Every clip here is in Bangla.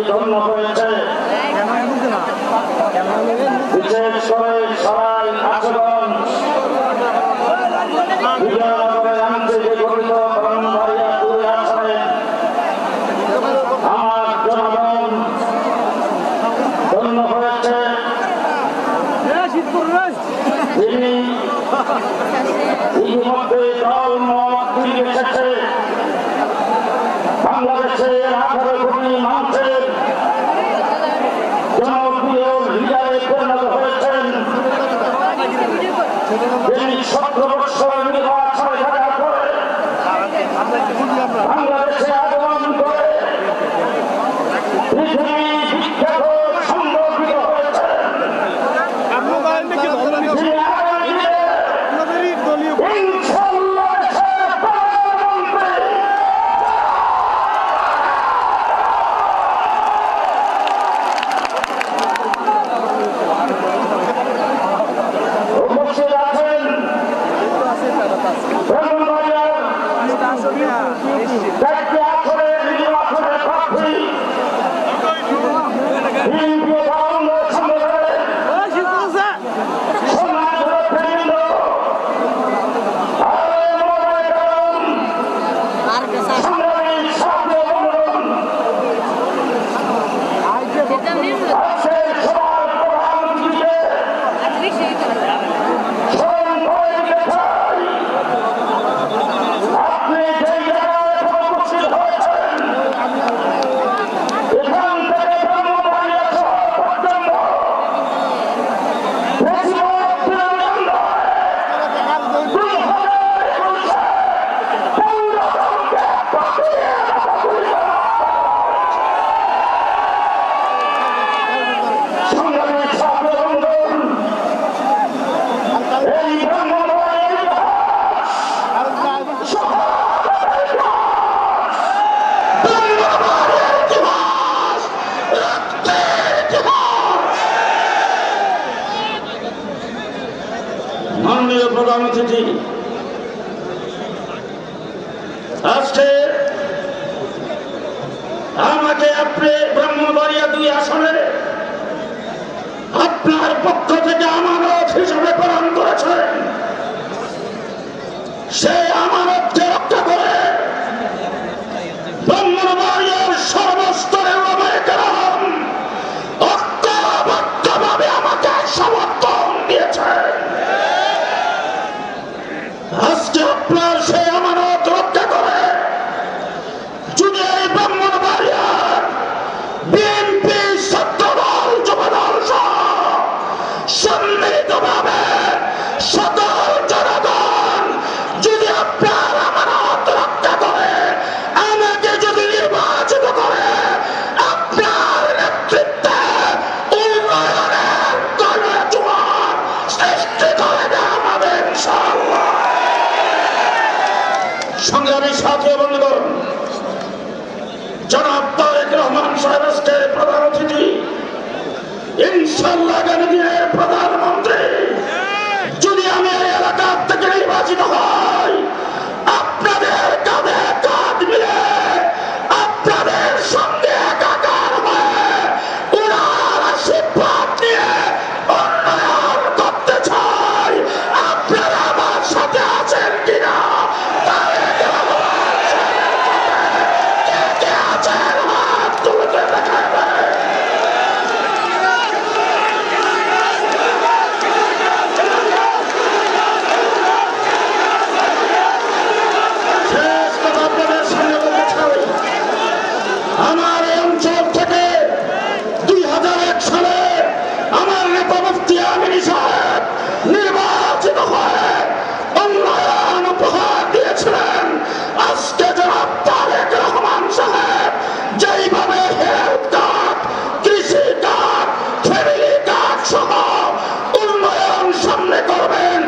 ধন্যবাদ। তিনি ইতিমধ্যে দল মত ফিরে এসেছে। বাংলাদেশের 18 কোটি মানুষের জনপ্রিয় লিডারে পরিণত হয়েছেন। তিনি 17 বছর নির্বাচনে থাকার পরে বাংলাদেশে আগমন করে পৃথিবী বিখ্যাত সংগঠিত হয়েছেন। মাননীয় প্রধান অতিথি, আজকে আমাকে আপনি ব্রাহ্মণবাড়িয়া 2 আসনে আপনার পক্ষ থেকে আমানত হিসেবে প্রদান করেছেন। সেই আমানতকে রক্ষা করে ব্রাহ্মণবাড়িয়ার সর্বস্তরের ওলামায়ে কেরাম ঐক্যবদ্ধভাবে আমাকে সমর্থন দিয়েছেন। আজকে আপনার সেই আমানত রক্ষা করে যদি এই ব্রাহ্মণবাড়িয়ার বিএনপি, ছাত্রদল, যুবদল সহ সম্মিলিতভাবে সকল জনগণ যদি আপনার আমানত রক্ষা করে আমাকে যদি নির্বাচিত করে আপনার নেতৃত্বে উন্নয়নের গণজোয়ার সৃষ্টি করে দেওয়া হবে ইনশাআল্লাহ। সংগ্রামী সাথী বন্ধুগণ, জনাব তারেক রহমান সাহেব আজকে প্রধান অতিথি, ইনশাআল্লাহ আগামী দিনের প্রধানমন্ত্রী। যদি আমি এই এলাকার থেকে নির্বাচিত হই, আপনাদের কাঁধে কাঁধ মিলে আপনাদের সঙ্গে একাকার হয়ে উনার আশীর্বাদ নিয়ে উন্নয়ন করতে চাই। আপনারা আমার সাথে আছেন কিনা? আমার এই অঞ্চল থেকে 2001 সালে আমার নেতা মুফতি আমিনী সাহেব নির্বাচিত হয়ে উন্নয়ন উপহার দিয়েছিলেন। আজকে জনাব তারেক রহমান সাহেব যেইভাবে হেলথ কার্ড, কৃষি কার্ড, ফ্যামিলি কার্ড সহ উন্নয়ন সামনে করবেন,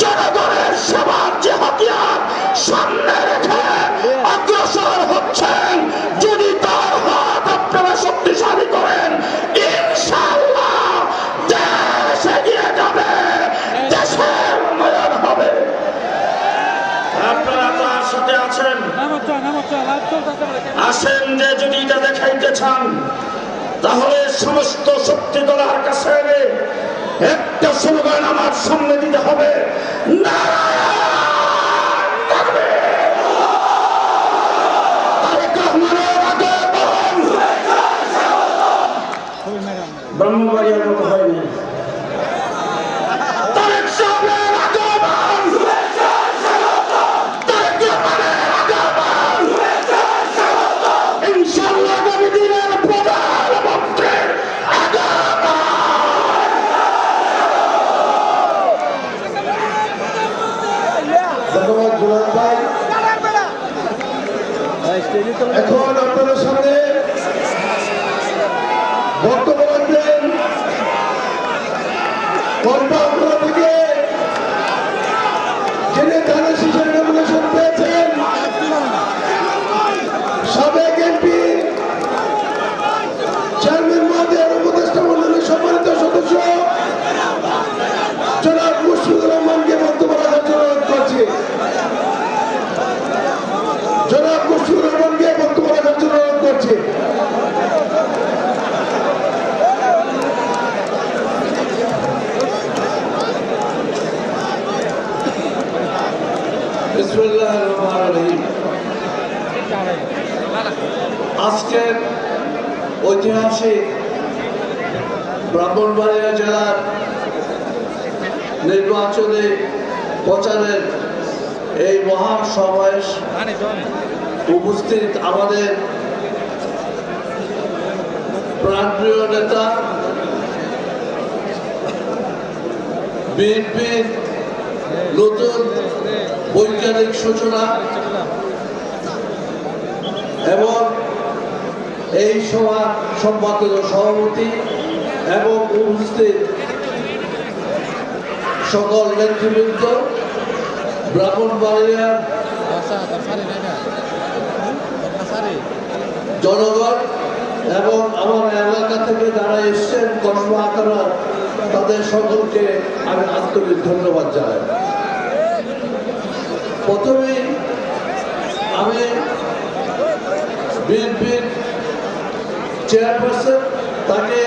জনগণের সেবার যে হাতিয়ার সামনে রেখে অগ্রসর হচ্ছেন, যদি তার হাত আপনারা শক্তিশালী করেন, ইনশাআল্লাহ দেশ এগিয়ে যাবে, দেশের উন্নয়ন হবে। আপনারা তার সাথে আছেন, আসেন যে যদি এটা দেখাইতে চান তাহলে সমস্ত শক্তি দলের কাছে একটা স্লোগান আমার সামনে দিতে হবে, ব্রাহ্মণবাড়িয়ার মতো হয়নি। ধন্যবাদ ভাই। এখন আপনাদের সামনে বক্তব্য রাখবেন কর্মকর্তা থেকে যিনি ধানের শীষের নমিনেশন পেয়েছেন, সাবেক এমপি চেয়ারম্যান মহোদয়ের উপদেষ্টা মন্ডলীর সম্মানিত সদস্য জনাব মুশফিকুর রহমানকে বক্তব্য রাখার জন্য অনুরোধ করছি। জনাব মুশফিকুর রহমানকে বক্তব্য রাখার জন্য অনুরোধ করছি। বিসমিল্লাহির রহমানির রহিম। আজকের ঐতিহাসিক ব্রাহ্মণবাড়িয়া জেলার নির্বাচনী প্রচারের এই মহান সভায় উপস্থিত আমাদের প্রাণপ্রিয় নেতা বিএনপির নতুন বৈজ্ঞানিক সূচনা এবং এই সভার সম্পাদক সভাপতি এবং উপস্থিত সকল নেতৃবৃন্দ, ব্রাহ্মণবাড়িয়ার জনগণ এবং আমার এলাকা থেকে যারা এসছেন কর্ম আকারা, তাদের সকলকে আমি আন্তরিক ধন্যবাদ জানাই। প্রথমেই আমি বিএনপির চেয়ারপারসন, তাকে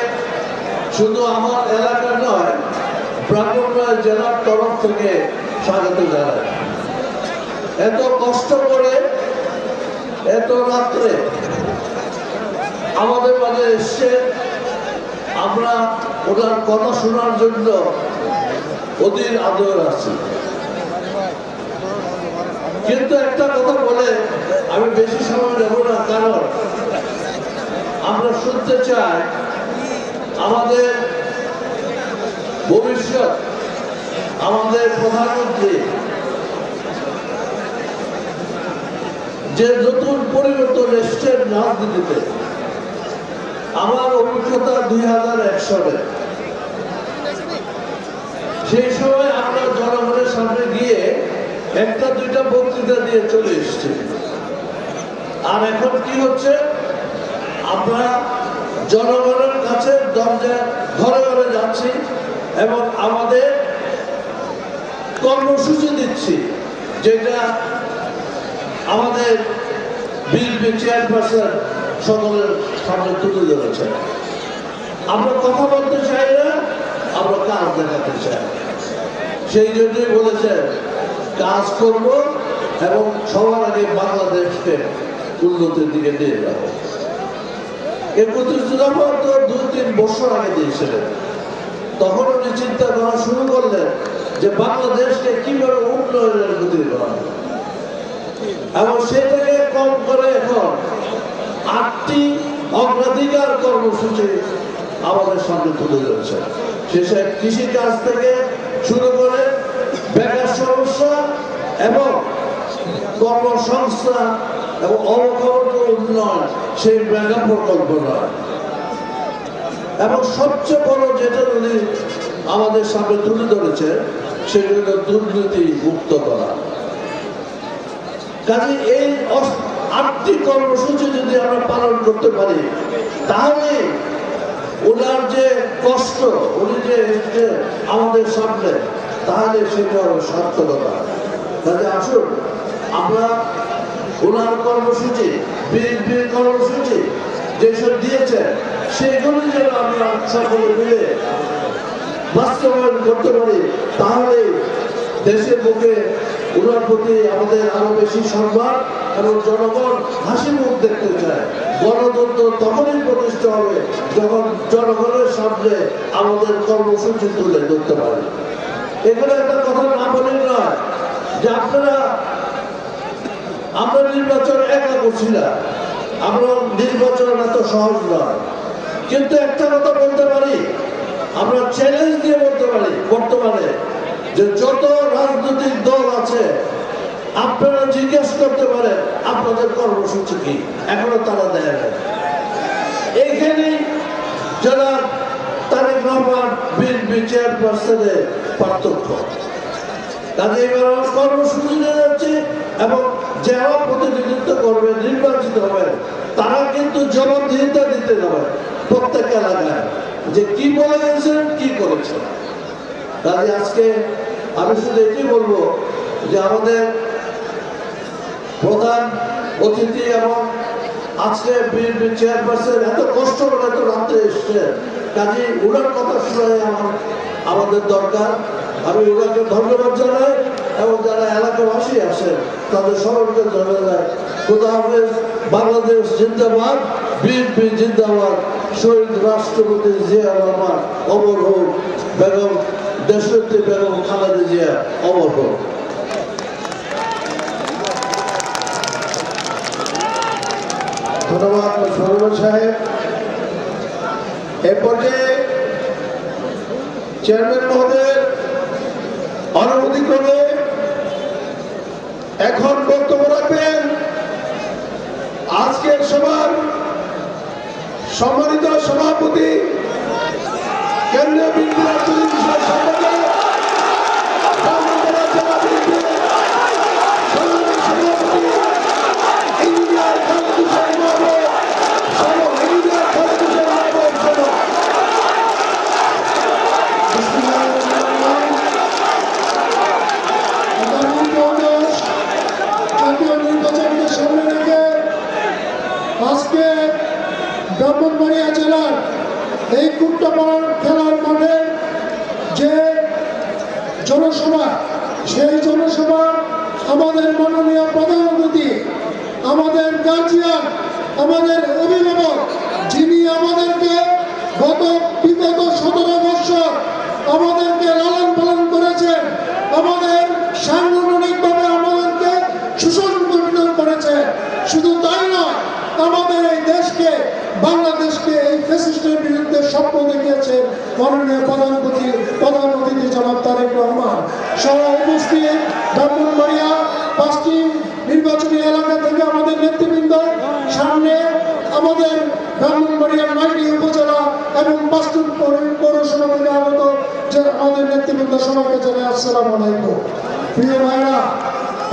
শুধু আমার এলাকার নয় ব্রাহ্মণবাড়িয়া জেলার তরফ থেকে স্বাগত জানাই। এত কষ্ট করে এত রাত্রে আমাদের মাঝে এসছে, আমরা ওনার কথা শোনার জন্য অধীর আদর আছি। কিন্তু একটা কথা বলে আমি বেশি সময় নেব না, কারণ আমরা শুনতে চাই আমাদের ভবিষ্যৎ, আমাদের প্রধানমন্ত্রী যে নতুন পরিবর্তন এসছেন রাজনীতিতে। আমার অভিজ্ঞতা 2001 সালে, সেই সময় আমরা জনগণের সামনে গিয়ে একটা দুইটা বক্তৃতা দিয়ে চলে এসছি। আর এখন কি হচ্ছে, আমরা জনগণের কাছে দরজা ঘরে ঘরে যাচ্ছি এবং আমাদের কর্মসূচি দিচ্ছি, যেটা আমাদের বিএনপি চেয়ারপারসন সকলের সামনে তুলে ধরেছেন। আমরা কথা বলতে চাই না, আমরা কাজ দেখাতে চাই। সেই জন্যই বলেছেন কাজ করব এবং সবার আগে বাংলাদেশকে উন্নতির দিকে নিয়ে যাব। এই প্রতিশ্রুতিটা তো 2-3 বছর আগে দিয়েছিলেন। তখন উনি চিন্তা করা শুরু করলেন যে বাংলাদেশকে কিভাবে উন্নয়নের গতি করা, এবং সেটাকে কম করে এখন 8টি অগ্রাধিকার কর্মসূচি আমাদের সামনে তুলে ধরেছে। শেষে কৃষিকাজ থেকে শুরু করে বেকার সমস্যা এবং কর্মসংস্থান এবং অবকাঠামো উন্নয়ন, সেই মেগা প্রকল্প নয়। এবং সবচেয়ে বড় যেটা উনি আমাদের সামনে তুলে ধরেছে সেগুলো দুর্নীতি মুক্ত করা। কাজে এই 8টি কর্মসূচি যদি আমরা পালন করতে পারি, তাহলে ওনার যে কষ্ট, উনি যে আমাদের সামনে, তাহলে সেটা হবে সার্থকতা। কাজে আসুন আমরা ওনার কর্মসূচি, বিএনপির কর্মসূচি যেসব দিয়েছে সেগুলো যেন আমরা সকলে মিলে বাস্তবায়ন করতে পারি, তাহলে দেশের বুকে ওনার প্রতি আমাদের আরো বেশি সম্মান এবং জনগণ হাসি মুখ দেখতে চায়। গণতন্ত্র তখনই প্রতিষ্ঠা হবে যখন জনগণের সামনে আমাদের কর্মসূচি তুলে ধরতে পারে। এখানে একটা কথা না বলে নয় যে আমরা নির্বাচন একা করছি না, আমরা নির্বাচন এত সহজ নয়। কিন্তু একটা কথা বলতে পারি, আমরা চ্যালেঞ্জ দিয়ে বলতে পারি বর্তমানে যে যত রাজনৈতিক দল আছে আপনারা জিজ্ঞেস করতে পারেন আপনাদের কর্মসূচি কি, এখনো তারা দেয় না। এইখানে যারা তারেক রহমান বিএনপি চেয়ারপারসনের পার্থক্য, তাদের এবার কর্মসূচি নিয়ে যাচ্ছে এবং যারা প্রতিনিধিত্ব করবে নির্বাচিত হবে তারা কিন্তু জবাবদিহিতা দিতে হবে প্রত্যেক এলাকায় যে কি বলে গেছেন কি করেছেন। তাই আজকে আমি শুধু এটি বলবো যে আমাদের প্রধান অতিথি এবং আজকে বিএনপি চেয়ারপারসন এত কষ্ট করে এত রাত্রে এসছে, কাজে ওনার কথা শুনে আমাদের দরকার। আমি ওনাকে ধন্যবাদ জানাই এবং যারা এলাকাবাসী আছেন তাদের সবাইকে ধন্যবাদ। খোদা হাফেজ। বাংলাদেশ জিন্দাবাদ, বিএনপি জিন্দাবাদ। শহীদ রাষ্ট্রপতি জিয়া রহমান অমর হোক, বেগম দেশনেত্রী বেগম খালেদা জিয়া অমর হোক। ধন্যবাদ সরোবর সাহেব। এ পর্যায়ে চেয়ারম্যান মহোদয়ের অনুমতি ক্রমে এখন বক্তব্য রাখবেন আজকের সভার সম্মানিত সভাপতি, কেন্দ্রীয় বিএনপি রাজনৈতিক বিষয়ক সম্পাদক, ব্রাহ্মণবাড়িয়া জেলা বিএনপির সংগ্রামী সভাপতি ইঞ্জিনিয়ার খালেদ হোসেন মাহবুব, ইঞ্জিনিয়ার খালেদ হোসেন মাহবুব সহ। জাতীয় নির্বাচনকে সামনে রেখে আজকে ব্রাহ্মণবাড়িয়া জেলার এই কুট্টাপাড়ার খেলার মাঠে যে জনসভা, সেই জনসভা আমাদের মাননীয় প্রধান অতিথি, আমাদের গার্জিয়ান, আমাদের অভিভাবক, যিনি আমাদেরকে বিগত 17 বছর আমাদেরকে লালন পালন করেছেন, আমাদের সাংগঠনিকভাবে আমাদেরকে সুসংগঠিত করেছে। শুধু তাই নয়, আমাদের এই দেশকে, বাংলাদেশকে এই ফ্যাসিস্টের বিরুদ্ধে স্বপ্ন দেখিয়েছেন মাননীয় প্রধান অতিথি জনাব তারেক রহমান। সহ উপস্থিত ব্রাহ্মণবাড়িয়া 5টি নির্বাচনী এলাকা থেকে আমাদের নেতৃবৃন্দ, সামনে আমাদের ব্রাহ্মণবাড়িয়ার 9টি উপজেলা এবং 5টি পৌরসভা থেকে আগত যে আমাদের নেতৃবৃন্দ, সবাইকে জানাই আসসালামু আলাইকুম। প্রিয় ভাইরা,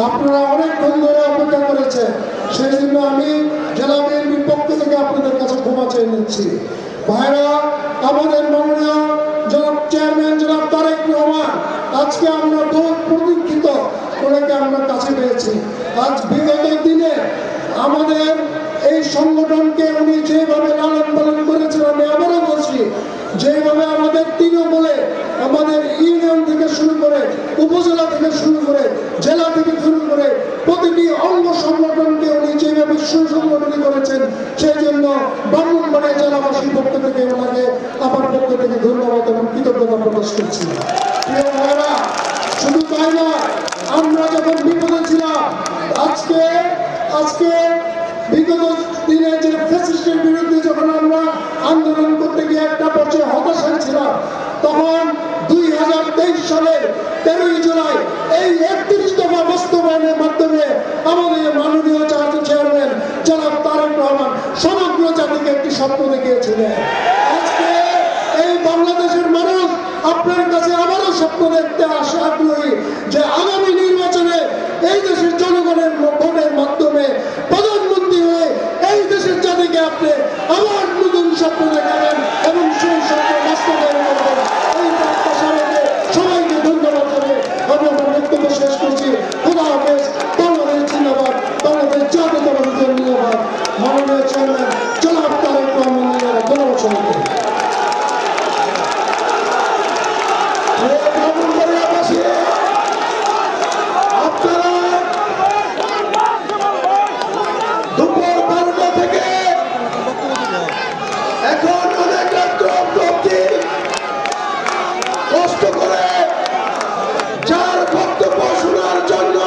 আপনারা অনেকক্ষণ ধরে অপেক্ষা করেছেন, সেই জন্য আমি জেলা বিএনপির পক্ষ থেকে আপনাদের কাছে ক্ষমা চেয়ে নিচ্ছি। ভাইরা, আমাদের মাননীয় জনাব চেয়ারম্যান জনাব তারেক রহমান, আজকে আমরা বহু প্রতীক্ষিত ওনাকে আমরা কাছে পেয়েছি। আজ বিগত দিনে আমাদের এই সংগঠনকে উনি যেভাবে লালন পালন করেছেন, আমি আবারও বলছি, যেভাবে আমাদের তৃণমূলে আমাদের ইউনিয়ন থেকে শুরু করে, উপজেলা থেকে শুরু করে, জেলা থেকে শুরু করে প্রতিটি অঙ্গ সংগঠনকে উনি যেভাবে সুসংগঠিত করেছেন, সেই জন্য ব্রাহ্মণবাড়িয়া জেলাবাসীর পক্ষ থেকে ওনাকে আমার পক্ষ থেকে ধন্যবাদ এবং কৃতজ্ঞতা প্রকাশ করছি। প্রিয় ভাইরা, শুধু তাই নয়, আমরা যখন বিপদে ছিলাম, আজকে বিগত দিনে যে ফ্যাসিস্টের বিরুদ্ধে যখন আমরা আন্দোলন করতে গিয়ে একটা পর্যায়ে হতাশায় ছিলাম, তখন 2023 সালের 13ই জুলাই এই 31 দফা বাস্তবায়নের মাধ্যমে আমাদের মাননীয় জাতীয় চেয়ারম্যান জনাব তারেক রহমান সমগ্র জাতিকে একটি স্বপ্ন দেখিয়েছিলেন। আজকে এই বাংলাদেশের মানুষ আপনার কাছে আবারও স্বপ্ন দেখতে আগ্রহী যে আগামী নির্বাচনে এই দেশের জনগণের ভোটের মাধ্যমে প্রধানমন্ত্রী হয়ে এই দেশের জাতিকে আপনি আবার নতুন স্বপ্ন দেখাবেন এবং সেই স্বপ্ন বাস্তবায়ন করবেন। এই প্রত্যাশা রেখে সবাইকে ধন্যবাদ জানিয়ে আমি আমার বক্তব্য শেষ করছি। খোদা হাফেজ। বাংলাদেশ জিন্দাবাদ, বাংলাদেশ জাতীয়তাবাদী দল জিন্দাবাদ। মাননীয় চেয়ারম্যান জনাব তারেক রহমান জিন্দাবাদ। ধন্যবাদ সবাইকে। দুপুর 12টা থেকে এখন অনেক রাত্র অবধি কষ্ট করে যার বক্তব্য শোনার জন্য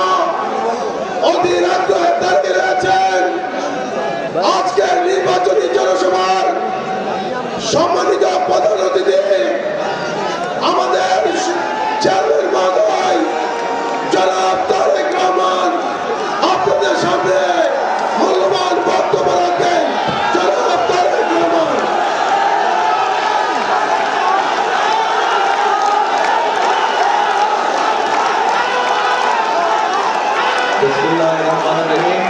অধীর আগ্রহে দাঁড়িয়ে রয়েছেন আজকের নির্বাচনী জনসভার সম্মানিত প্রধান অতিথি আমাদের চেয়ারম্যান মহোদয় জনাব তারেক রহমান বিসমিল্লাহির রহমানির রহিম।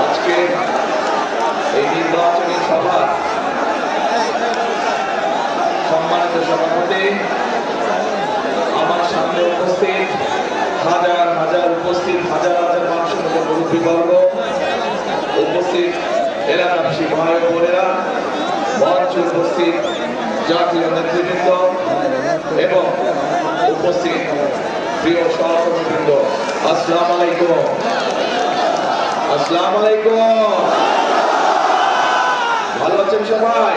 আজকে এই নির্বাচনী সভা সম্মানিত সভাপতি, আমার সামনে উপস্থিত হাজার হাজার মানুষের মধ্যে মুরব্বীবর্গ, উপস্থিত এলাকাবাসী ভাই বোনেরা, মঞ্চে উপস্থিত জাতীয় নেতৃবৃন্দ এবং উপস্থিত প্রিয় সহকর্মীবৃন্দ, আসসালামু আলাইকুম। আসসালামু আলাইকুম। ভালো আছেন সবাই?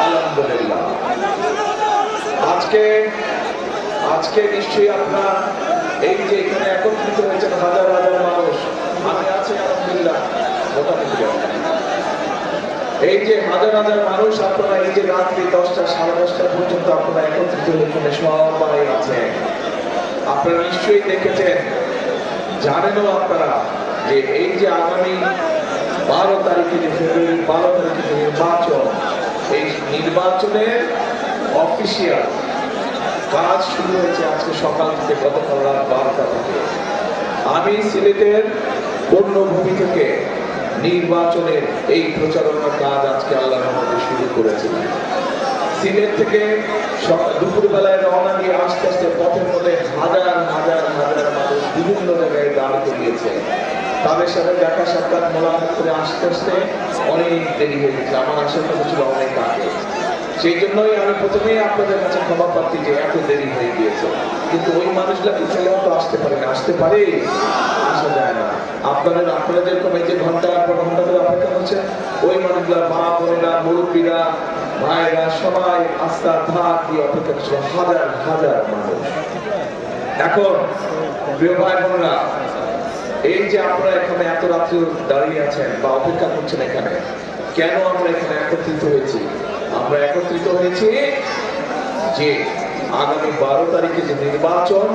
আলহামদুলিল্লাহ। আজকে নিশ্চয়ই আপনারা এই যে এখানে একত্রিত হয়েছেন হাজার হাজার মানুষ, আমি আছি আলহামদুলিল্লাহ মোটামুটি। এই যে হাজার হাজার মানুষ, আপনারা এই যে রাত্রি 10টা সাড়ে 10টা পর্যন্ত আপনারা একত্রিত এখানে সবাই আছেন, আপনারা নিশ্চয়ই দেখেছেন, জানেনও আপনারা যে এই যে আগামী 12 তারিখে যে ফেব্রুয়ারি 12 তারিখে যে নির্বাচন, এই নির্বাচনের অফিসিয়াল কাজ শুরু হয়েছে আজকে সকাল থেকে, গতকাল রাত 12টা থেকে। আমি সিলেটের পূর্ণভূমি থেকে নির্বাচনের এই প্রচারণার কাজ আজকে আল্লাহর রহমতে শুরু করেছিলাম। সিলেট থেকে দুপুরবেলায় রওনা দিয়ে আস্তে আস্তে পথের মধ্যে হাজার হাজার হাজার মানুষ বিভিন্ন জায়গায় দাঁড় করিয়েছে। তাদের সাথে দেখা সাক্ষাৎ মোলাকাত করে আস্তে আস্তে অনেক দেরি হয়ে গেছে। আমার আসার কথা ছিল অনেক আগে, সেই জন্যই আমি প্রথমেই আপনাদের কাছে ক্ষমা প্রার্থী যে এত দেরি হয়ে গিয়েছে। কিন্তু ওই মানুষগুলা কি ছেলেও তো আসতে পারে না, আসতে পারে, আসা যায় না। আপনারা যেরকম এই যে ঘন্টার পর ঘন্টা ধরে অপেক্ষা করছেন, ওই মানুষগুলা মা বোনেরা, মুরব্বীরা, ভাইরা সবাই আস্থার ধার দিয়ে অপেক্ষা করছিল, হাজার হাজার মানুষ। এখন প্রিয় ভাই বোনেরা, এই যে আপনারা এখানে এত রাত্রি দাঁড়িয়ে আছেন বা অপেক্ষা করছেন, এখানে কেন আমরা এখানে একত্রিত হয়েছি? আমরা একত্রিত হয়েছি যে আগামী 12 তারিখে যে নির্বাচন,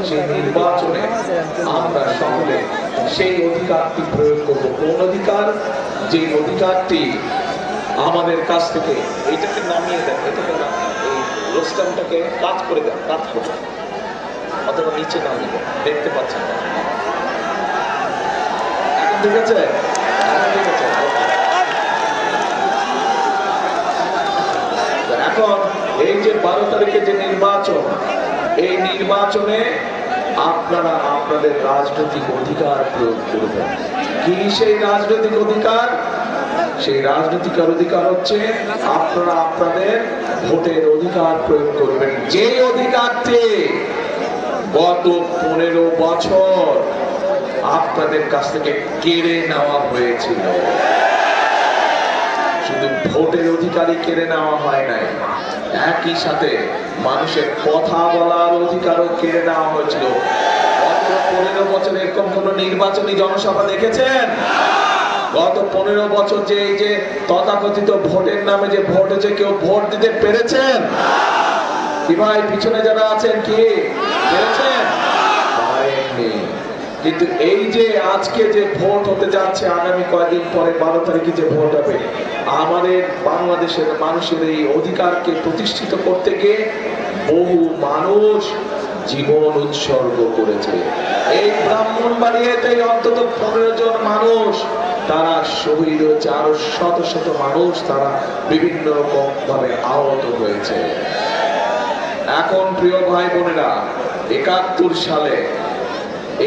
সেই নির্বাচনে আমরা সকলে সেই অধিকারটি প্রয়োগ করব। কোন অধিকার? যে অধিকারটি আমাদের কাছ থেকে, এইটাকে নামিয়ে দেন, এটাকে এই রোস্টামটাকে কাজ করে দেন, কাজ করে অথবা নিচে নামিয়ে দেন, দেখতে পাচ্ছেন না। এখন ঠিক আছে? ঠিক আছে। এখন এই যে 12 তারিখে যে নির্বাচন, এই নির্বাচনে আপনারা আপনাদের রাজনৈতিক অধিকার প্রয়োগ করবেন। কি সেই রাজনৈতিক অধিকার? সেই রাজনৈতিক অধিকার হচ্ছে আপনারা আপনাদের ভোটের অধিকার প্রয়োগ করবেন, যে অধিকারটি গত 15 বছর আপনাদের কাছ থেকে কেড়ে নেওয়া হয়েছিল। শুধু ভোটের অধিকারই কেড়ে নেওয়া হয় নাই, একই সাথে মানুষের কথা বলার অধিকারও কেড়ে নেওয়া হয়েছিল। গত 15 বছর এরকম কোন নির্বাচনী জনসভা দেখেছেন? গত 15 বছর যে এই যে তথাকথিত ভোটের নামে যে ভোট হয়েছে, কেউ ভোট দিতে পেরেছেন কি ভাই? পিছনে যারা আছেন কি পেরেছেন? পারেননি। কিন্তু এই যে আজকে যে ভোট হতে যাচ্ছে, আগামী কয়েকদিন পরে 12 তারিখে যে ভোট হবে, আমাদের বাংলাদেশের মানুষের এই অধিকারকে প্রতিষ্ঠিত করতে গিয়ে বহু মানুষ জীবন উৎসর্গ করেছে। এই ব্রাহ্মণবাড়িয়াতে অন্তত 15 জন মানুষ তারা শহীদ হয়েছে, আরো শত শত মানুষ তারা বিভিন্ন রকম ভাবে আহত হয়েছে। এখন প্রিয় ভাই বোনেরা,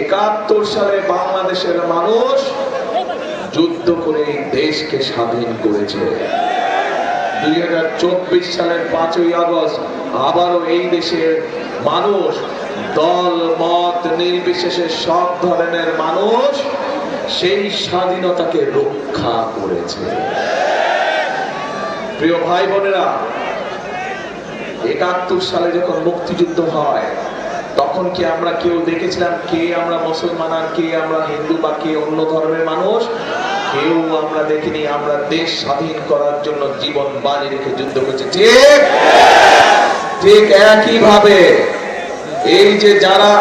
71 সালে বাংলাদেশের মানুষ যুদ্ধ করে দেশকে স্বাধীন করেছে। 2024 সালের 5ই আগস্ট আবারও এই দেশের মানুষ, দল মত নির্বিশেষে সব ধরনের মানুষ সেই স্বাধীনতাকে রক্ষা করেছে। প্রিয় ভাই বোনেরা, 71 সালে যখন মুক্তিযুদ্ধ হয়, তখন কি আমরা কেউ দেখেছিলাম কে আমরা মুসলমান আর কে আমরা হিন্দু বা কে অন্য ধর্মের মানুষ? কেউ আমরা দেখিনি। আমরা দেশ স্বাধীন করার জন্য জীবন বাজি রেখে যুদ্ধ করেছি। ঠিক একই ভাবে এই যে যারা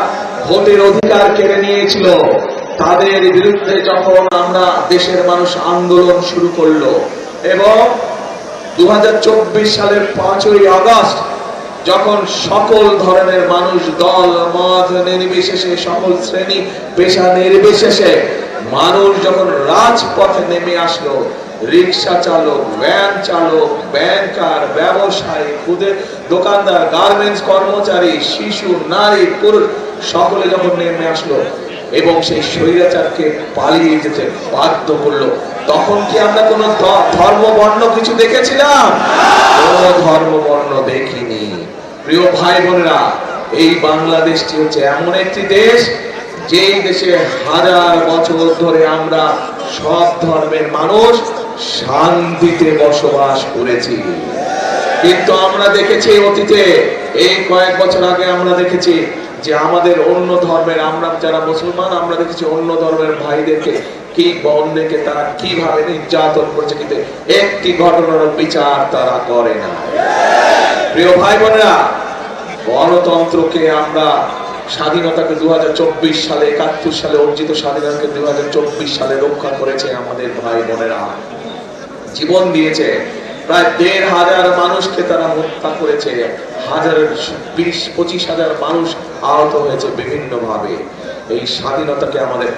ভোটের অধিকার কেড়ে নিয়েছিল, তাদের বিরুদ্ধে যখন আমরা দেশের মানুষ আন্দোলন শুরু করলো এবং 2024 সালের 5ই আগস্ট যখন সকল ধরনের মানুষ, দল মত নির্বিশেষে, সকল শ্রেণী পেশা নির্বিশেষে মানুষ যখন রাজপথে নেমে আসলো, রিক্সা চালক, ভ্যান চালক, ব্যাংকার, ব্যবসায়ী, খুদে দোকানদার, গার্মেন্টস কর্মচারী, শিশু, নারী, পুরুষ সকলে যখন নেমে আসলো এবং সেই স্বৈরাচারকে পালিয়ে যেতে বাধ্য করলো, তখন কি আমরা কোন ধর্ম বর্ণ কিছু দেখেছিলাম? কোন ধর্ম বর্ণ দেখিনি। প্রিয় ভাই বোনেরা, এই বাংলাদেশটি হচ্ছে এমন একটি দেশ, যেই দেশে হাজার বছর ধরে আমরা সব ধর্মের মানুষ শান্তিতে বসবাস করেছি। কিন্তু আমরা দেখেছি অতীতে, এই কয়েক বছর আগে আমরা দেখেছি যে আমাদের অন্য ধর্মের, আমরা যারা মুসলমান, আমরা দেখেছি অন্য ধর্মের ভাইদেরকে কি বোনদেরকে তারা কিভাবে নির্যাতন করছে, কিন্তু একটি ঘটনার বিচার তারা করে না। প্রিয় ভাই বোনেরা, গণতন্ত্রকে আমরা, স্বাধীনতাকে 2024 সালে, 71 সালে অর্জিত স্বাধীনতাকে 2024 সালে রক্ষা করেছে আমাদের ভাই বোনেরা, জীবন দিয়েছে। প্রায় 1,500 মানুষকে তারা হত্যা করেছে, 20-25 হাজার মানুষ আহত হয়েছে বিভিন্ন ভাবে। এই স্বাধীনতাকে আমাদের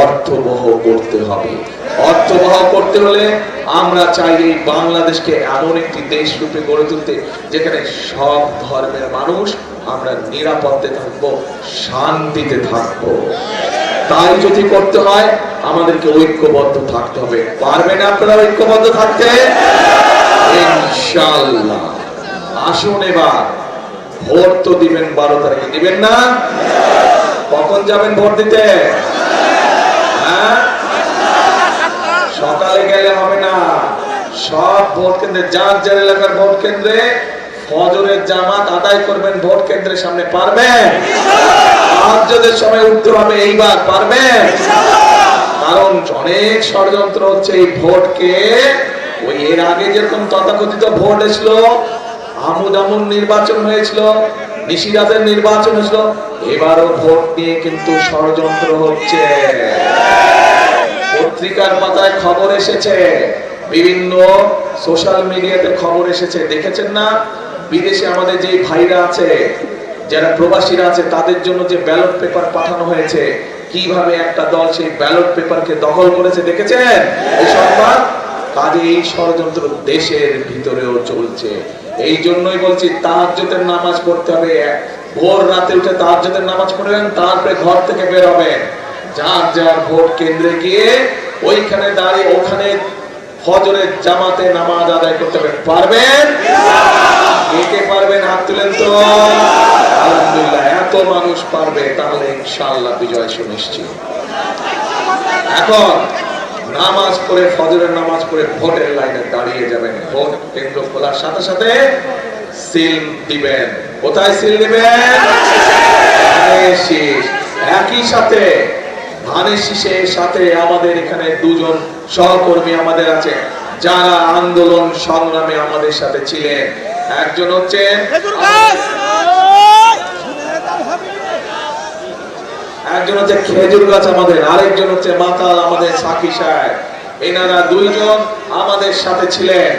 অর্থবহ করতে হবে। অর্থবহ করতে হলে আমরা চাই এই বাংলাদেশকে এমন একটি দেশ রূপে গড়ে তুলতে, যেখানে সব ধর্মের মানুষ আমরা নিরাপদে থাকবো, শান্তিতে থাকবো। তাই যদি করতে হয় আমাদেরকে ঐক্যবদ্ধ থাকতে হবে। পারবেন আপনারা ঐক্যবদ্ধ থাকতে? ইনশাআল্লাহ। আসুন এবার ভোট তো দিবেন 12 তারিখে, দিবেন না? কখন যাবেন ভোট দিতে? সকালে গেলে হবে না। সব ভোট কেন্দ্রে, যার যার এলাকার ভোট কেন্দ্রে ফজরের জামাত আদায় করবেন ভোট কেন্দ্রের সামনে। পারবেন? তাহাজ্জুদের সময় উঠতে হবে এইবার। পারবেন? কারণ অনেক ষড়যন্ত্র হচ্ছে এই ভোটকে, ওই এর আগে যেরকম তথাকথিত ভোট এসেছিল, আমুদ আমুন নির্বাচন হয়েছিল, নিশিরাতের নির্বাচন হয়েছিল, এবারও ভোট নিয়ে কিন্তু ষড়যন্ত্র হচ্ছে। পত্রিকার পাতায় খবর এসেছে, বিভিন্ন সোশ্যাল মিডিয়াতে খবর এসেছে, দেখেছেন না? বিদেশে আমাদের যে ভাইরা আছে, যারা প্রবাসীরা আছে, তাদের জন্য যে ব্যালট পেপার পাঠানো হয়েছে, কিভাবে একটা দল সেই ব্যালট পেপারকে দখল করেছে, দেখেছেন এই সংবাদ? কাজে এই ষড়যন্ত্র দেশের ভিতরেও চলছে। এই জন্যই বলছি তাহাজ্জুদের নামাজ পড়তে হবে। ভোর রাতে উঠে তাহাজ্জুদের নামাজ পড়বেন, তারপরে ঘর থেকে বের হবেন, যার যার ভোট কেন্দ্রে গিয়ে ওইখানে দাঁড়িয়ে ওখানে ফজরের জামাতে নামাজ আদায় করতে হবে। পারবেন? কে পারবেন হাত তুলেন তো। আলহামদুলিল্লাহ, এত মানুষ পারবে, তাহলে ইনশাআল্লাহ বিজয় সুনিশ্চিত। এখন নামাজ পড়ে, ফজরের নামাজ পড়ে ভোটের লাইনে দাঁড়িয়ে যাবেন। ভোট কেন্দ্র খোলার সাথে সাথে সিল দিবেন। কোথায় সিল দিবেন? ধানের শীষ। একই সাথে ধানের শীষের সাথে আমাদের এখানে দুজন সহকর্মী আমাদের আছে, যারা আন্দোলন সংগ্রামে আমাদের সাথে ছিলেন। একজন হচ্ছে খেজুর গাছ আমাদের, আরেকজন হচ্ছে মাতাল আমাদের সাকি সাহেব। এনারা দুইজন আমাদের সাথে ছিলেন,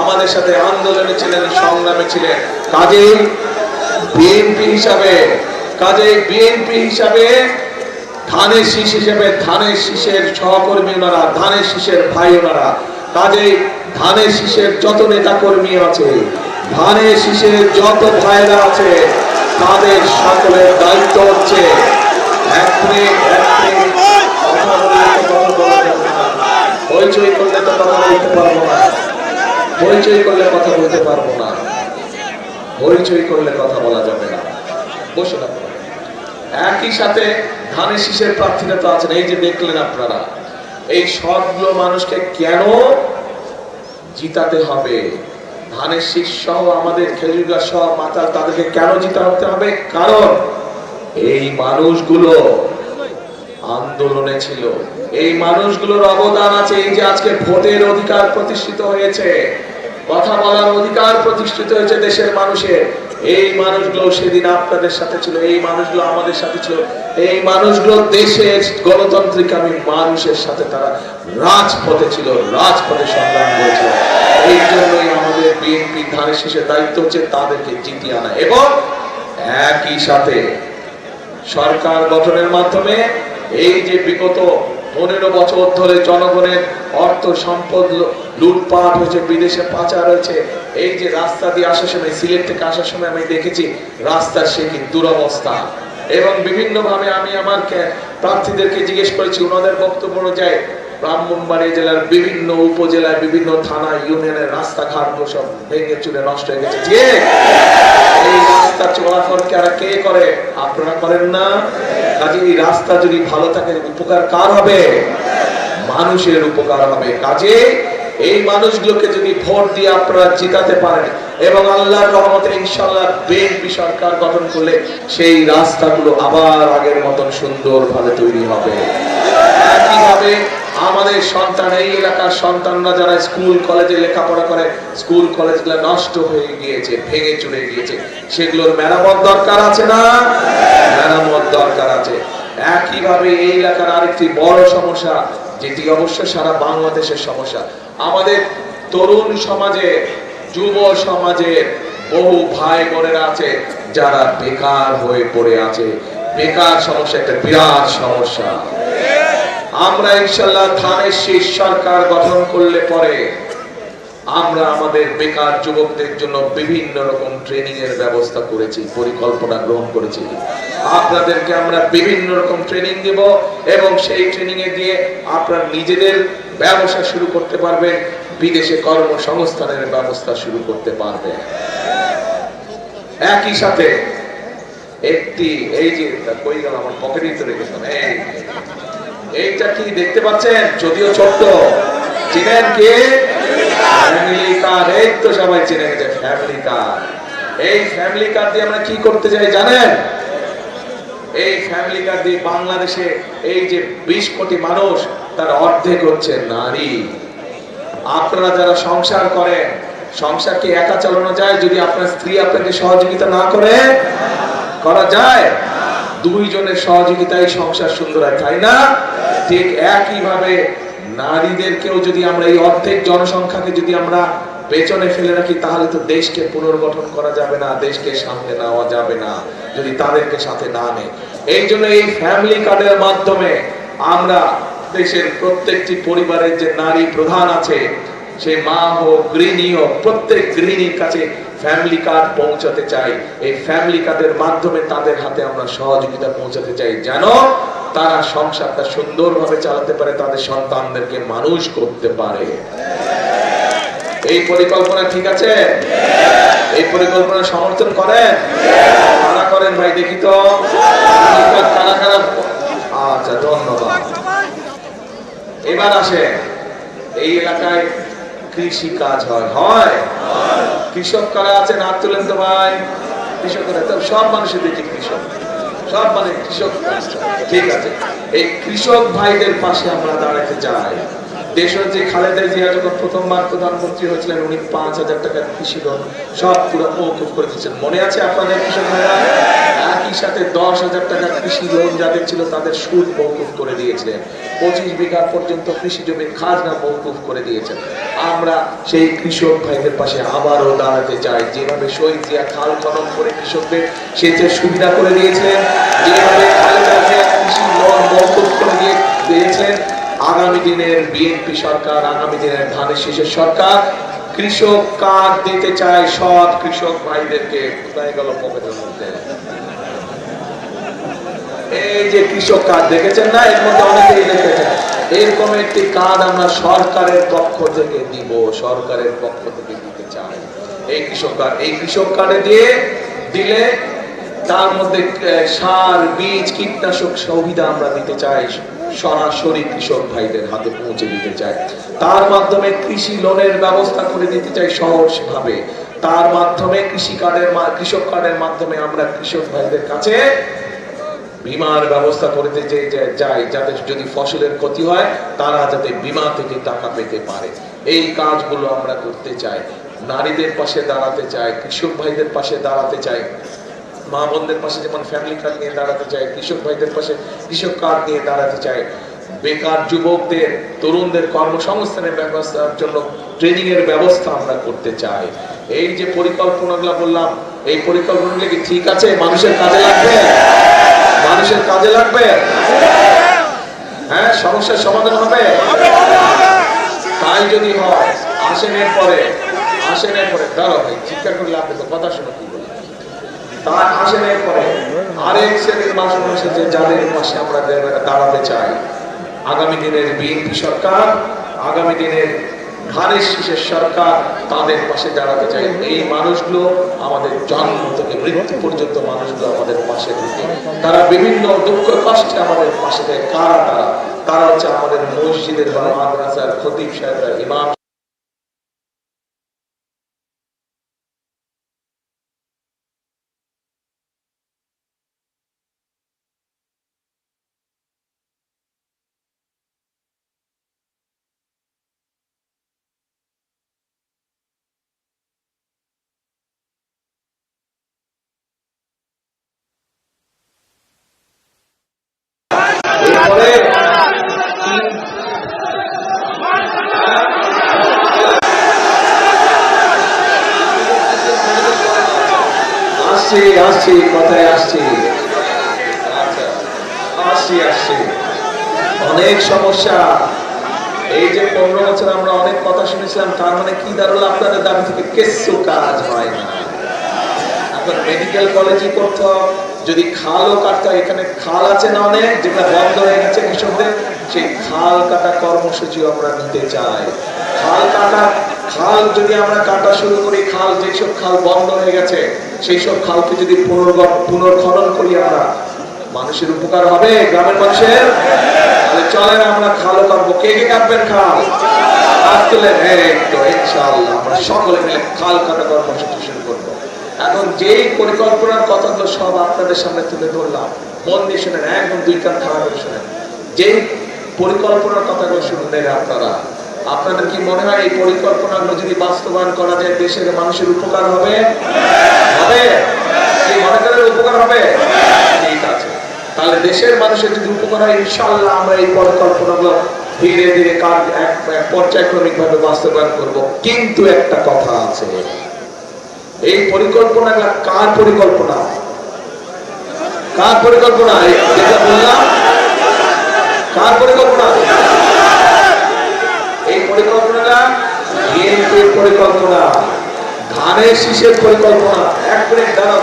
আমাদের সাথে আন্দোলনে ছিলেন, সংগ্রামে ছিলেন। কাজেই বিএনপি হিসাবে ধানের শীষ হিসেবে, ধানের শীষের সহকর্মী ওনারা, ধানের শীষের ভাই ওনারা। কাজেই ধানের শীষের যত নেতা কর্মী আছে, ধানের শীষের যত ভাইরা আছে, তাদের সকলের দায়িত্ব হচ্ছে হইচই করলে তো কথা বলতে পারবো না, হইচই করলে কথা বলতে পারবো না, হইচই করলে কথা বলা যাবে না। বসে না। একই সাথে ধানের শীষের প্রার্থীরা তো আছেন, এই যে দেখলেন আপনারা, এই সবগুলো মানুষকে কেন জিতাতে হবে? ধানের শীষ সহ আমাদের খেজুর গাছ সহ মাতাল, তাদেরকে কেন জিতাতে হবে? কারণ এই মানুষগুলো আন্দোলনে ছিল, এই মানুষগুলোর অবদান আছে। এই যে আজকে ভোটের অধিকার প্রতিষ্ঠিত হয়েছে, কথা বলার অধিকার প্রতিষ্ঠিত হয়েছে দেশের মানুষের, এই মানুষগুলো সেদিন আপনাদের সাথে ছিল, এই মানুষগুলো আমাদের সাথে ছিল, এই মানুষগুলো দেশের গণতান্ত্রিকামী মানুষের সাথে তারা রাজপথে ছিল, রাজপথে সংগ্রাম করেছিল। এই জন্যই আমাদের বিএনপির ধানের শীষের দায়িত্ব হচ্ছে তাদেরকে জিতিয়ে আনা এবং একই সাথে সরকার গঠনের মাধ্যমে এই যে বিগত 15 বছর ধরে জনগণের অর্থ সম্পদ লুটপাট হয়েছে, বিদেশে পাচার হয়েছে, এই যে রাস্তা দিয়ে আসার সময়, সিলেট থেকে আসার সময় আমি দেখেছি রাস্তার সে কি দুরবস্থা। এবং বিভিন্ন ভাবে আমি আমার প্রার্থীদেরকে জিজ্ঞেস করেছি, ওনাদের বক্তব্য অনুযায়ী ব্রাহ্মণবাড়িয়া জেলার বিভিন্ন উপজেলায় বিভিন্ন থানা ইউনিয়নের রাস্তাঘাট সব ভেঙে চুরে নষ্ট হয়ে গেছে। এই রাস্তা চলাচল কে করে? আপনারা করেন না? কাজে এই রাস্তা যদি ভালো থাকে উপকার কার হবে? মানুষের উপকার হবে। কাজে এই মানুষগুলোকে যদি ভোট দিয়ে আপনারা জিতাতে পারেন এবং আল্লাহর রহমতে ইনশাআল্লাহ বিএনপি সরকার গঠন করলে সেই রাস্তাগুলো আবার আগের মতন সুন্দরভাবে তৈরি হবে। একইভাবে আমাদের সন্তান, এই এলাকার সন্তানরা যারা স্কুল কলেজে লেখাপড়া করে, স্কুল কলেজগুলো নষ্ট হয়ে গিয়েছে, ভেঙে চুরে গিয়েছে, সেগুলোর মেরামত দরকার আছে না? মেরামত দরকার আছে। একইভাবে এই এলাকার আরেকটি বড় সমস্যা, যেটি অবশ্য সারা বাংলাদেশের সমস্যা, আমাদের তরুণ সমাজে, যুব সমাজে বহু ভাই বোনেরা আছে যারা বেকার হয়ে পড়ে আছে। বেকার সমস্যা একটা বিরাট সমস্যা। আমরা ইনশাআল্লাহ ধানের শীষ সরকার গঠন করলে পরে আমরা আমাদের বেকার যুবকদের জন্য বিভিন্ন রকম ট্রেনিং এর ব্যবস্থা করেছি, পরিকল্পনা গ্রহণ করেছি। আপনাদেরকে আমরা বিভিন্ন রকম ট্রেনিং দেব এবং সেই ট্রেনিং এ দিয়ে আপনারা নিজেদের ব্যবসা শুরু করতে পারবেন, বিদেশে কর্মসংস্থানের ব্যবস্থা শুরু করতে পারবেন। একই সাথে একটি, এই যে কই গেল আমার পকেটেই তো রেখেছিলাম, এইটা কি দেখতে পাচ্ছেন? যদিও ছোট্ট, চিনেন কি? Family card. এই তো সবাই চিনে গেছে ফ্যামিলি কার্ড। এই ফ্যামিলি কার্ড দিয়ে আমরা কি করতে চাই জানেন? এই ফ্যামিলি কার্ড দিয়ে বাংলাদেশে এই যে 20 কোটি মানুষ, তার অর্ধেক হচ্ছে নারী। আপনারা যারা সংসার করেন, সংসার কি একা চালানো যায় যদি আপনার স্ত্রী আপনাকে সহযোগিতা না করে? করা যায়? দুইজনের সহযোগিতায় সংসার সুন্দর হয়, তাই না? ঠিক একইভাবে নারীদেরকেও যদি আমরা এই অর্ধেক জনসংখ্যাকে যদি আমরা পেছনে ফেলে রাখি, তাহলে তো দেশকে পুনর্গঠন করা যাবে না, দেশকে সামনে নেওয়া যাবে না যদি তাদেরকে সাথে না নেয়। এই জন্য এই ফ্যামিলি কার্ডের মাধ্যমে আমরা দেশের প্রত্যেকটি পরিবারের যে নারী প্রধান আছে, সে মা হোক, গৃহিণী হোক, প্রত্যেক গৃহিণীর কাছে ফ্যামিলি কার্ড পৌঁছাতে চাই। এই ফ্যামিলি কার্ডের মাধ্যমে তাদের হাতে আমরা সহযোগিতা পৌঁছাতে চাই, যেন তারা সংসারটা সুন্দরভাবে চালাতে পারে, তাদের সন্তানদেরকে মানুষ করতে পারে। এই পরিকল্পনা ঠিক আছে? এই পরিকল্পনা সমর্থন করেন? কারা করেন ভাই দেখি তো? কারা কারা? আচ্ছা, ধন্যবাদ। এবার আসে, এই এলাকায় কৃষি কাজ হয়? কৃষক কারা আছেন? হাত তুলেন তো ভাই। কৃষকরা তো সব মানুষের দেখি কৃষক, সব মানে কৃষক। ঠিক আছে, এই কৃষক ভাইদের পাশে আমরা দাঁড়াতে চাই। দেশের যে খালেদা জিয়া যখন প্রথমবার প্রধানমন্ত্রী হয়েছিলেন, উনি 5,000 টাকার কৃষি লোন সব পুরো মওকুফ করে দিয়েছেন। মনে আছে আপনাদের কৃষক ভাইরা? একই সাথে 10,000 টাকার কৃষি লোন যাদের ছিল তাদের সুদ মওকুফ করে দিয়েছিলেন। 25 বিঘা পর্যন্ত কৃষি জমির খাজনা মওকুফ করে দিয়েছেন। আমরা সেই কৃষক ভাইদের পাশে আবারও দাঁড়াতে চাই। যেভাবে শহীদ জিয়া খাল খনন করে কৃষকদের সেচের সুবিধা করে দিয়েছিলেন, যেভাবে খালেদা জিয়া কৃষি লোন মওকুফ করে দিয়েছিলেন, আগামী দিনের বিএনপি সরকার, আগামী দিনের ধানের শীষের সরকার কৃষক কার্ড দিতে চায় সব কৃষক ভাইদেরকে। কোথায় গেল পকেটের মধ্যে? এই যে কৃষক কার্ড দেখেছেন না? এর মধ্যে অনেকেই দেখেছেন। এরকম একটি কার্ড আমরা সরকারের পক্ষ থেকে দিব, সরকারের পক্ষ থেকে দিতে চাই এই কৃষক কার্ড। এই কৃষক কার্ডে দিলে তার মধ্যে সার, বীজ, কীটনাশক সুবিধা আমরা দিতে চাই, সরাসরি কৃষক ভাইদের হাতে পৌঁছে দিতে চাই। তার মাধ্যমে কৃষি লোনের ব্যবস্থা করে দিতে চাই সহজভাবে। তার মাধ্যমে কৃষক কার্ডের মাধ্যমে আমরা কৃষক ভাইদের কাছে বীমার ব্যবস্থা করতে চাই, যাতে যদি ফসলের ক্ষতি হয় তারা যাতে বীমা থেকে টাকা পেতে পারে। এই কাজগুলো আমরা করতে চাই। নারীদের পাশে দাঁড়াতে চাই, কৃষক ভাইদের পাশে দাঁড়াতে চাই, মা বোনদের পাশে যেমন ফ্যামিলি কার্ড নিয়ে দাঁড়াতে চাই, কৃষক ভাইদের পাশে কৃষক কার্ড নিয়ে দাঁড়াতে চাই। বেকার যুবকদের, তরুণদের কর্মসংস্থানের ব্যবস্থার জন্য ট্রেনিং এর ব্যবস্থা আমরা করতে চাই। এই যে পরিকল্পনাগুলো বললাম, এই পরিকল্পনাগুলো কি ঠিক আছে? মানুষের কাজে লাগবে? মানুষের কাজে লাগবে? হ্যাঁ, সমস্যার সমাধান হবে? তাই যদি হয়, আসেনের পরে দাঁড়াও ভাই, চিৎকার করে লাগবে তো, কথা শোনো কি বলি। তার আসেনের পরে আরেক শ্রেণীর মানুষ এসেছে যাদের পাশে আমরা দাঁড়াতে চাই। আগামী দিনের বিএনপি সরকার, আগামী দিনের ধানের শীষের সরকার, তাদের পাশে দাঁড়াতে চাই। এই মানুষগুলো আমাদের জন্ম থেকে মৃত্যু পর্যন্ত মানুষগুলো আমাদের পাশে থাকে। তারা বিভিন্ন দুঃখ কষ্টে আমাদের পাশে থাকে। কারা? তারা হচ্ছে আমাদের মসজিদের বা মাদ্রাসার খতিব সাহেবরা, ইমাম। এরপরে আসছি কথায় আসছি। অনেক সমস্যা। এই যে 15 বছর আমরা অনেক কথা শুনেছিলাম, তার মানে কি দাঁড়ালো? আপনাদের দাবি থেকে কিছু কাজ হয় না। আপনার মেডিকেল কলেজে করতে হবে, যদি খালও কাটতে হয়, এখানে খাল আছে না অনেক, যেটা বন্ধ হয়ে গেছে কৃষকদের, সেই খাল কাটা কর্মসূচি আমরা নিতে চাই। খাল যদি আমরা কাটা শুরু করি, যেসব খাল বন্ধ হয়ে গেছে সেই সব খালকে যদি পুনর্খনন করি আমরা, মানুষের উপকার হবে, গ্রামের মানুষের। তাহলে চলেন আমরা খালও কাটবো। কে কাটবেন খাল? হাত তুলেন। ইনশাআল্লাহ আমরা সকলে মিলে খাল কাটা কর্মসূচি শুরু করবো। এখন যেই পরিকল্পনার কথাগুলো সব আপনাদের সামনে তুলে ধরলাম, মন দিয়ে শুনেন, একদম 2 কান খাড়া করে শুনেন। যেই পরিকল্পনার কথাগুলো শুনলেন আপনাদের কি মনে হয় এই পরিকল্পনাগুলো যদি বাস্তবায়ন করা যায় দেশের মানুষের উপকার হবে? কি মনে করেন উপকার হবে? ঠিক আছে, তাহলে দেশের মানুষের যদি উপকার হয়, ইনশাআল্লাহ আমরা এই পরিকল্পনাগুলো ধীরে ধীরে পর্যায়ক্রমিক ভাবে বাস্তবায়ন করব। কিন্তু একটা কথা আছে, এই পরিকল্পনাটা কার পরিকল্পনা? যেটা বললাম, কার পরিকল্পনা? এই পরিকল্পনাটা বিএনপির পরিকল্পনা, ধানের শীষের পরিকল্পনা। এক মিনিট দাঁড়াও।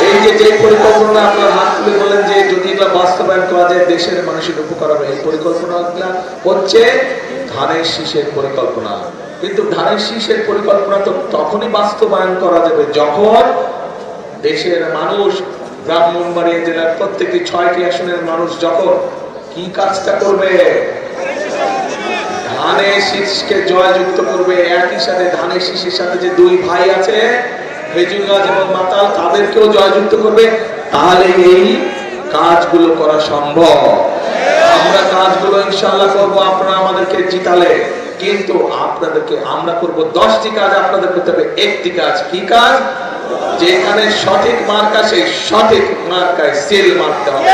এই যে পরিকল্পনা আপনার হাত তুলে বলেন যে যদি এগুলো বাস্তবায়ন করা যায় দেশের মানুষের উপকার হবে, এই পরিকল্পনাগুলো হচ্ছে ধানের শীষের পরিকল্পনা। কিন্তু ধানের শীষের পরিকল্পনা তো তখনই বাস্তবায়ন করা যাবে যখন দেশের মানুষ, ব্রাহ্মণবাড়িয়া জেলার প্রত্যেকটি 6টি আসনের মানুষ যখন কি কাজটা করবে? ধানের শীষকে জয়যুক্ত করবে। একই সাথে ধানের শীষের সাথে যে 2 ভাই আছে, খেজুরগাছ এবং মাতাল, তাদেরকেও জয়যুক্ত করবে। তাহলে এই কাজগুলো করা সম্ভব। আমরা কাজগুলো ইনশাআল্লাহ করবো, আপনারা আমাদেরকে জিতালে। কিন্তু আপনাদেরকে আমরা করব 10টি কাজ, আপনাদের করতে হবে 1টি কাজ। কি কাজ? যেখানে সঠিক মার্কা, সেই সঠিক মার্কায় সিল মারতে হবে।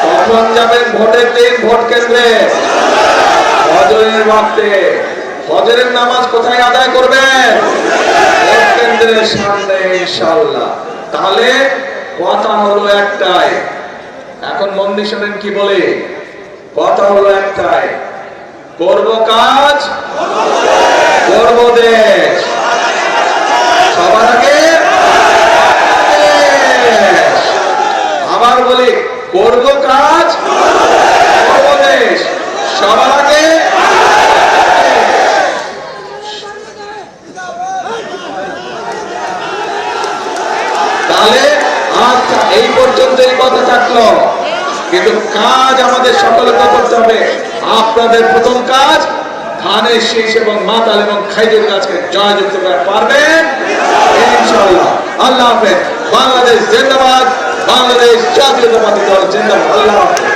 কখন যাবেন ভোটের দিন ভোট কেন্দ্রে? ফজরের ওয়াক্তে। ফজরের নামাজ কোথায় আদায় করবেন? ভোট কেন্দ্রের সামনে ইনশাআল্লাহ। তাহলে কথা হলো একটাই, এখন মন দিয়ে শুনেন কি বলে। কথা হলো একটাই, করব কাজ, করব দেশ। সবার আগে আবার বলি, করব কাজ, করব দেশ। সবার আগে তাহলে আচ্ছা, এই পর্যন্তই কথা থাকলো। কিন্তু কাজ আমাদের সকলকে করতে হবে। আপনাদের প্রথম কাজ ধানের শীষ এবং মাতাল এবং খেজুর গাছকে জয়যুক্ত করে পারবেন ইনশাআল্লাহ। আল্লাহ হাফেজ। বাংলাদেশ জিন্দাবাদ। বাংলাদেশ জাতীয়তাবাদী দল জিন্দাবাদ। আল্লাহ হাফেজ।